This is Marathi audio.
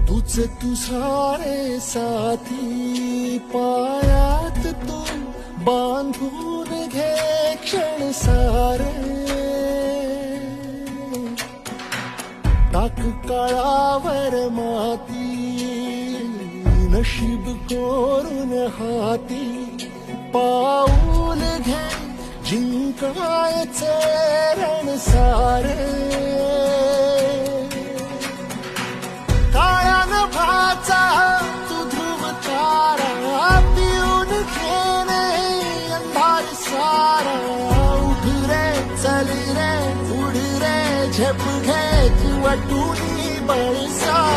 तुझ तू सारे साथी पायात तू बांधून घे क्षण सारे टाक काळावर माती नशीब कोरून हाती पाऊल घे जिंकायचे रण सारे काळ्यान भाचा तू ध्रुव तारा पिऊन घेणे अंधार सारा उठ रे चल रे उड रे झेप घे तू वाटून बळ सारा